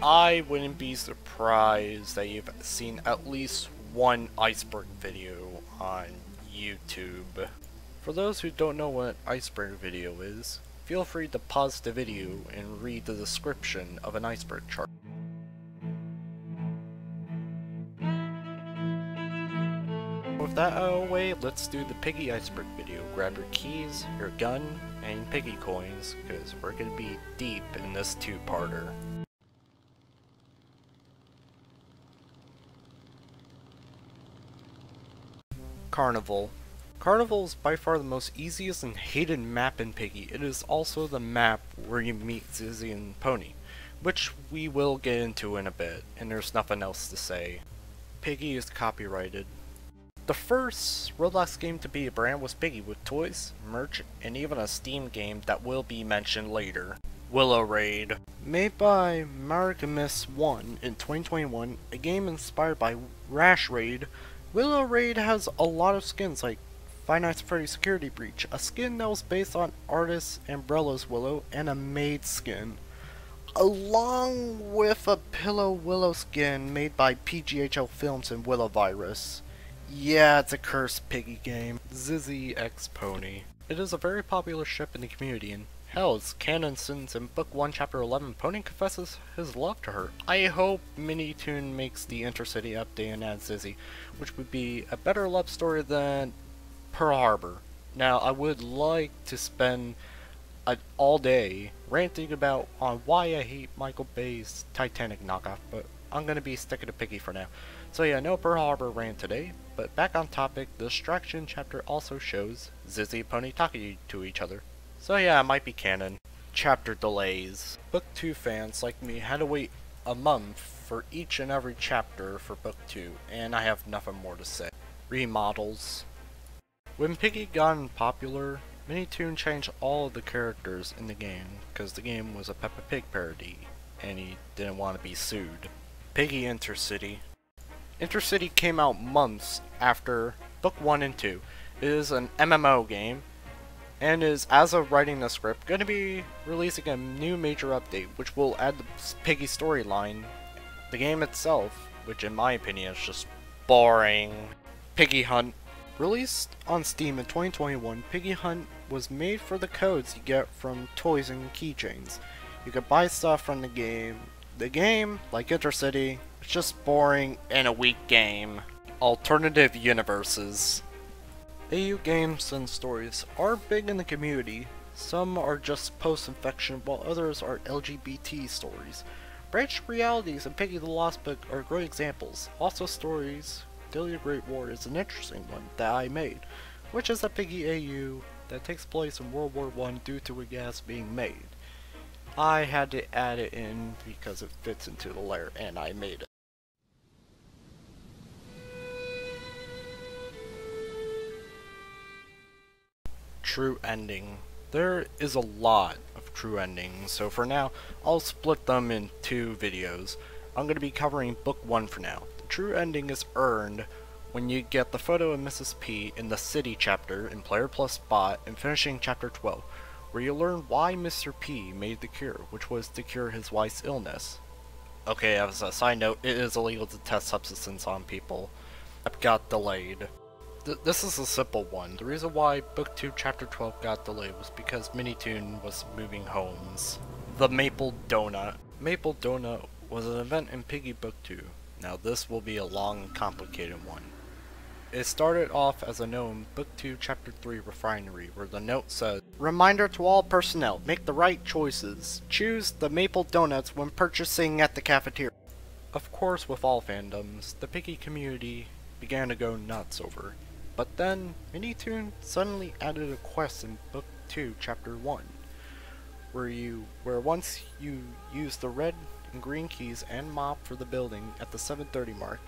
I wouldn't be surprised that you've seen at least one iceberg video on YouTube. For those who don't know what an iceberg video is, feel free to pause the video and read the description of an iceberg chart. With that out of the way, let's do the piggy iceberg video. Grab your keys, your gun, and piggy coins, because we're going to be deep in this two-parter. Carnival. Carnival is by far the most easiest and hated map in Piggy. It is also the map where you meet Zizzy and Pony, which we will get into in a bit, and there's nothing else to say. Piggy is copyrighted. The first Roblox game to be a brand was Piggy, with toys, merch, and even a Steam game that will be mentioned later. Willow Raid. Made by Margamis1 in 2021, a game inspired by Rash Raid, Willow Raid has a lot of skins like Five Nights at Freddy's Security Breach, a skin that was based on artist Umbrella's Willow, and a maid skin, along with a Pillow Willow skin made by PGHL Films and Willow Virus. Yeah, it's a cursed Piggy game. Zizzy x Pony. It is a very popular ship in the community, and hell, it's canon since in Book 1 Chapter 11 Pony confesses his love to her. I hope Minitoon makes the Intercity update and adds Zizzy, which would be a better love story than Pearl Harbor. Now, I would like to spend all day ranting about on why I hate Michael Bay's Titanic knockoff, but I'm gonna be sticking to Piggy for now. So yeah, no Pearl Harbor rant today, but back on topic, the Distraction chapter also shows Zizzy and Pony talking to each other. So yeah, it might be canon. Chapter delays. Book 2 fans like me had to wait a month for each and every chapter for Book 2, and I have nothing more to say. Remodels. When Piggy got popular, Minitoon changed all of the characters in the game, because the game was a Peppa Pig parody, and he didn't want to be sued. Piggy Intercity. Intercity came out months after Book 1 and 2. It is an MMO game, and is, as of writing the script, going to be releasing a new major update, which will add the Piggy storyline. The game itself, which in my opinion is just boring. Piggy Hunt. Released on Steam in 2021, Piggy Hunt was made for the codes you get from toys and keychains. You could buy stuff from the game. The game, like Intercity, is just boring and a weak game. Alternative universes. AU games and stories are big in the community. Some are just post-infection, while others are LGBT stories. Branched Realities and Piggy the Lost Book are great examples. Also stories, Delia Great War is an interesting one that I made, which is a Piggy AU that takes place in World War I due to a gas being made. I had to add it in because it fits into the layer, and I made it. True ending. There is a lot of true endings, so for now, I'll split them in two videos. I'm going to be covering Book 1 for now. The true ending is earned when you get the photo of Mrs. P in the City chapter in Player Plus Bot and finishing Chapter 12, where you learn why Mr. P made the cure, which was to cure his wife's illness. Okay, as a side note, it is illegal to test substances on people. It got delayed. This is a simple one. The reason why Book 2 Chapter 12 got delayed was because Minitoon was moving homes. The Maple Donut. Maple Donut was an event in Piggy Book 2. Now this will be a long and complicated one. It started off as a note in Book 2 Chapter 3 Refinery, where the note says, "Reminder to all personnel, make the right choices. Choose the Maple Donuts when purchasing at the cafeteria." Of course, with all fandoms, the Piggy community began to go nuts over. But then, Minitoon suddenly added a quest in Book 2 Chapter 1, where once you use the red and green keys and mop for the building at the 7:30 mark,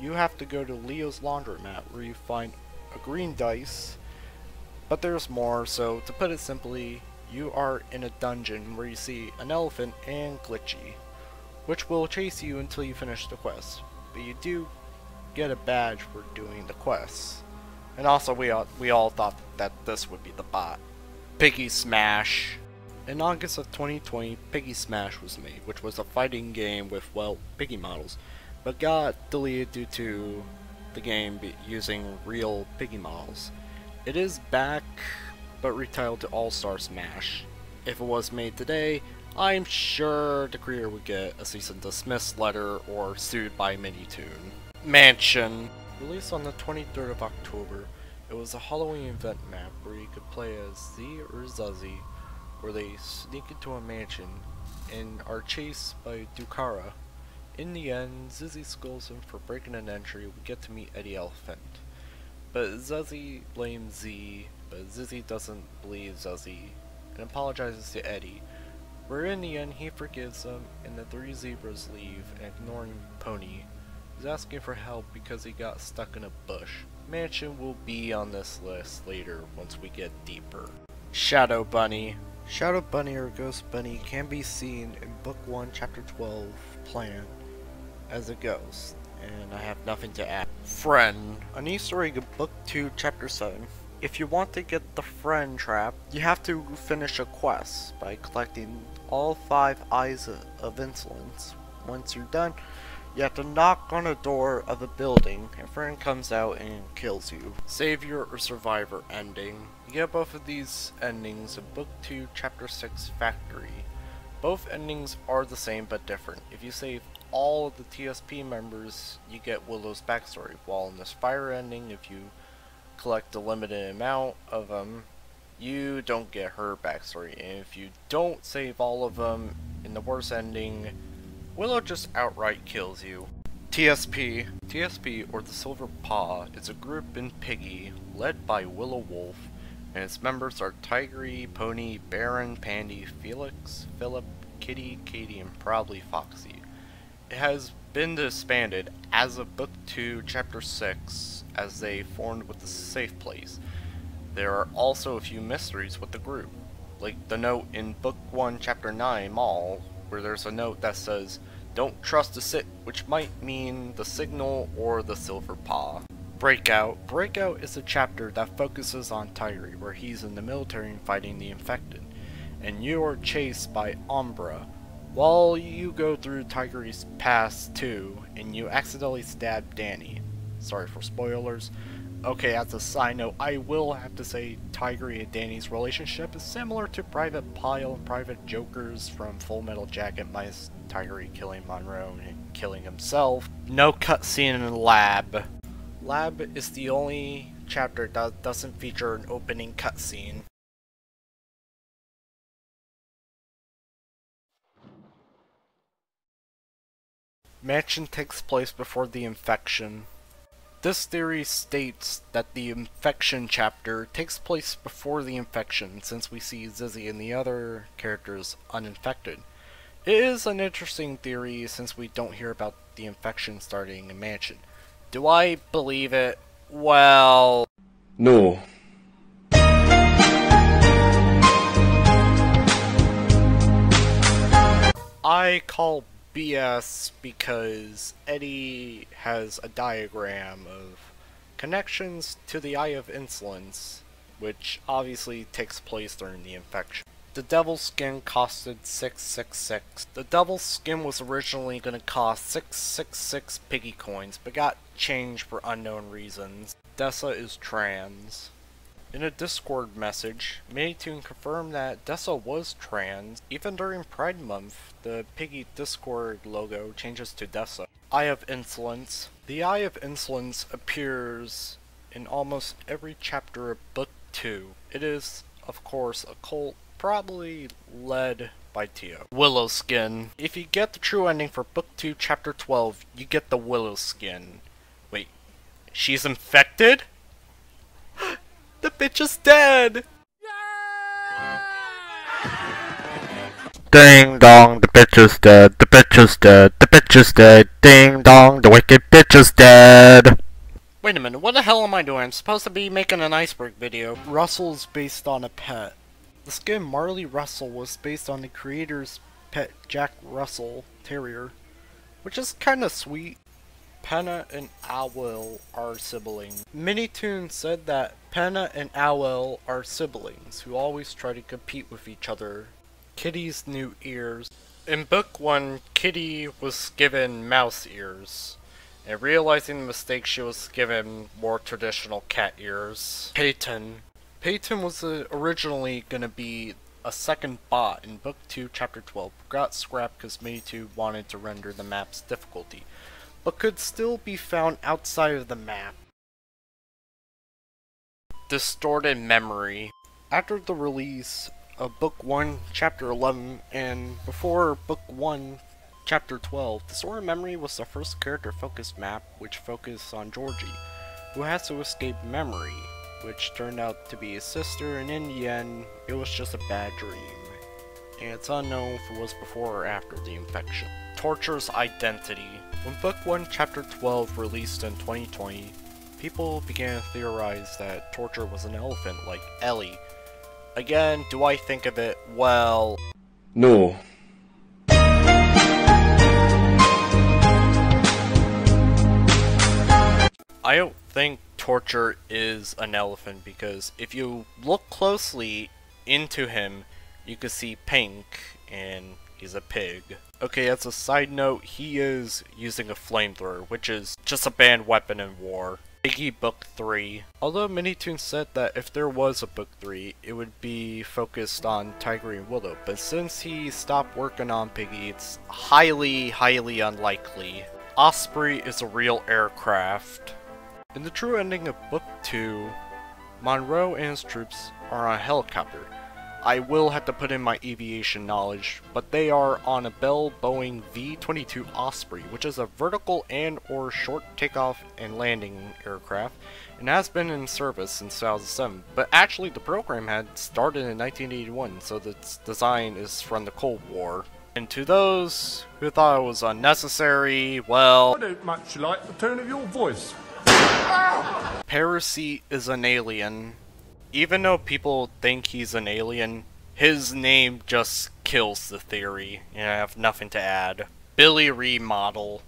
you have to go to Leo's laundromat where you find a green dice, but there's more. So to put it simply, you are in a dungeon where you see an elephant and Glitchy, which will chase you until you finish the quest, but you do get a badge for doing the quests. And also we all thought that this would be the bot. Piggy Smash. In August of 2020, Piggy Smash was made, which was a fighting game with, well, Piggy models, but got deleted due to the game using real Piggy models. It is back, but retitled to All-Star Smash. If it was made today, I'm sure the creator would get a cease and desist letter or sued by Minitoon. Mansion! Released on the 23rd of October, it was a Halloween event map where you could play as Z or Zuzzy, where they sneak into a mansion and are chased by Dukara. In the end, Zizzy scolds him for breaking an entry. We get to meet Eddie Elephant. But Zuzzy blames Z, but Zizzy doesn't believe Zuzzy and apologizes to Eddie. Where in the end he forgives him and the three zebras leave and ignoring Pony. He's asking for help because he got stuck in a bush. Mansion will be on this list later once we get deeper. Shadow Bunny. Shadow Bunny or Ghost Bunny can be seen in Book 1, Chapter 12, Plan, as a ghost, and I have nothing to add. Friend. An Easter egg in Book 2, Chapter 7. If you want to get the friend trap, you have to finish a quest by collecting all 5 eyes of insolence. Once you're done, you have to knock on a door of a building, and a friend comes out and kills you. Savior or Survivor ending. You get both of these endings in Book 2, Chapter 6, Factory. Both endings are the same but different. If you save all of the TSP members, you get Willow's backstory, while in this fire ending, if you collect a limited amount of them, you don't get her backstory. And if you don't save all of them, in the worst ending, Willow just outright kills you. TSP. TSP, or the Silver Paw, is a group in Piggy, led by Willow Wolf, and its members are Tigry, Pony, Baron, Pandy, Felix, Philip, Kitty, Katie, and probably Foxy. It has been disbanded as of Book 2, Chapter 6, as they formed with the Safe Place. There are also a few mysteries with the group, like the note in Book 1, Chapter 9, Mall, where there's a note that says, "Don't trust the Sit," which might mean the Signal or the Silver Paw. Breakout. Breakout is a chapter that focuses on Tigry, where he's in the military fighting the infected, and you are chased by Umbra. While you go through Tigry's past too, and you accidentally stab Danny. Sorry for spoilers. Okay, as a side note, I will have to say Tigry and Danny's relationship is similar to Private Pile and Private Joker's from Full Metal Jacket, minus Tigry killing Monroe and killing himself. No cutscene in the lab. Lab is the only chapter that doesn't feature an opening cutscene. Mansion takes place before the infection. This theory states that the infection chapter takes place before the infection, since we see Zizzy and the other characters uninfected. It is an interesting theory since we don't hear about the infection starting in Mansion. Do I believe it? Well... no. I call BS because Eddie has a diagram of connections to the Eye of Insolence, which obviously takes place during the infection. The Devil's Skin costed $666. The Devil's Skin was originally going to cost 666 Piggy coins, but got changed for unknown reasons. Dessa is trans. In a Discord message, Minitoon confirmed that Dessa was trans. Even during Pride Month, the Piggy Discord logo changes to Dessa. Eye of Insolence. The Eye of Insolence appears in almost every chapter of Book 2. It is, of course, a cult, probably led by Tio. Willow Skin. If you get the true ending for Book 2, Chapter 12, you get the Willow Skin. Wait, she's infected? The bitch is dead! Ding dong, the bitch is dead, the bitch is dead, the bitch is dead, ding dong, the wicked bitch is dead! Wait a minute, what the hell am I doing? I'm supposed to be making an iceberg video. Russell's based on a pet. The skin Marley Russell was based on the creator's pet Jack Russell Terrier, which is kinda sweet. Penna and Owl are siblings. Minitoon said that Penna and Owl are siblings who always try to compete with each other Kitty's new ears. In book 1, Kitty was given mouse ears, and realizing the mistake, she was given more traditional cat ears. Peyton. Peyton was originally gonna be a second bot in book 2, chapter 12, got scrapped because Mini2 wanted to render the map's difficulty, but could still be found outside of the map. Distorted memory. After the release of Book 1, Chapter 11, and before Book 1, Chapter 12, Distorted Memory was the first character-focused map which focused on Georgie, who has to escape memory, which turned out to be his sister, and in the end, it was just a bad dream. And it's unknown if it was before or after the infection. Torture's identity. When Book 1, Chapter 12 released in 2020, people began to theorize that Torture was an elephant like Ellie. Again, do I think of it? Well... no. I don't think Torture is an elephant because if you look closely into him, you can see pink and he's a pig. Okay, as a side note, he is using a flamethrower, which is just a banned weapon in war. Piggy Book 3. Although Minitoon said that if there was a Book 3, it would be focused on Tiger and Willow, but since he stopped working on Piggy, it's highly unlikely. Osprey is a real aircraft. In the true ending of Book 2, Monroe and his troops are on a helicopter. I will have to put in my aviation knowledge, but they are on a Bell Boeing V-22 Osprey, which is a vertical and or short takeoff and landing aircraft, and has been in service since 2007, but actually the program had started in 1981, so its design is from the Cold War. And to those who thought it was unnecessary, well... I don't much like the tone of your voice. Parasite is an alien. Even though people think he's an alien, his name just kills the theory, and I have nothing to add. Billy remodel.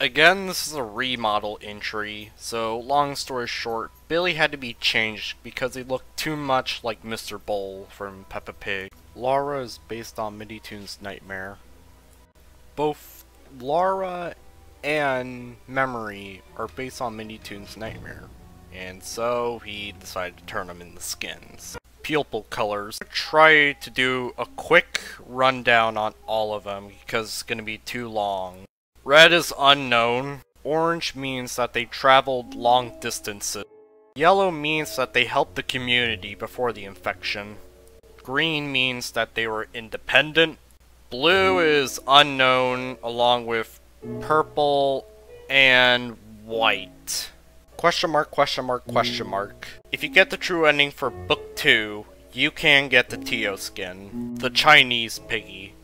Again, this is a remodel entry, so long story short, Billy had to be changed because he looked too much like Mr. Bowl from Peppa Pig. Laura is based on Minitoon's nightmare. Both Laura and Memory are based on Minitoon's nightmare, and so he decided to turn them into skins. Pupil colors. Try to do a quick rundown on all of them because it's going to be too long. Red is unknown. Orange means that they traveled long distances. Yellow means that they helped the community before the infection. Green means that they were independent. Blue is unknown, along with purple and white. Question mark, question mark, question mark. If you get the true ending for Book 2, you can get the Tio skin, the Chinese piggy.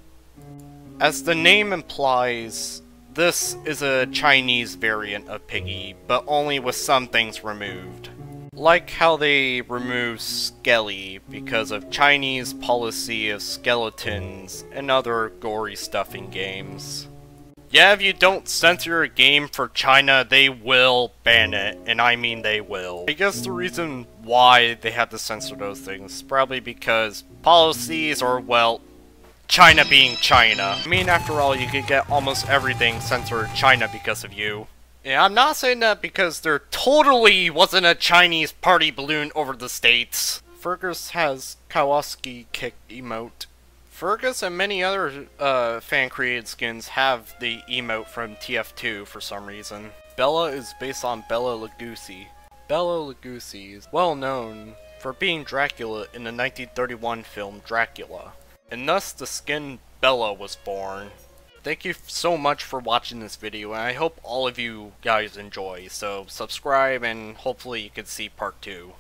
As the name implies, this is a Chinese variant of Piggy, but only with some things removed. Like how they removed Skelly because of Chinese policy of skeletons and other gory stuff in games. Yeah, if you don't censor a game for China, they will ban it, and I mean they will. I guess the reason why they had to censor those things is probably because policies or, well, China being China. I mean, after all, you could get almost everything censored China because of you. Yeah, I'm not saying that because there totally wasn't a Chinese party balloon over the states. Fergus has Kawasaki kick emote. Fergus and many other fan-created skins have the emote from TF2 for some reason. Bella is based on Bela Lugosi. Bela Lugosi is well known for being Dracula in the 1931 film Dracula, and thus the skin Bella was born. Thank you so much for watching this video, and I hope all of you guys enjoy, so subscribe and hopefully you can see part 2.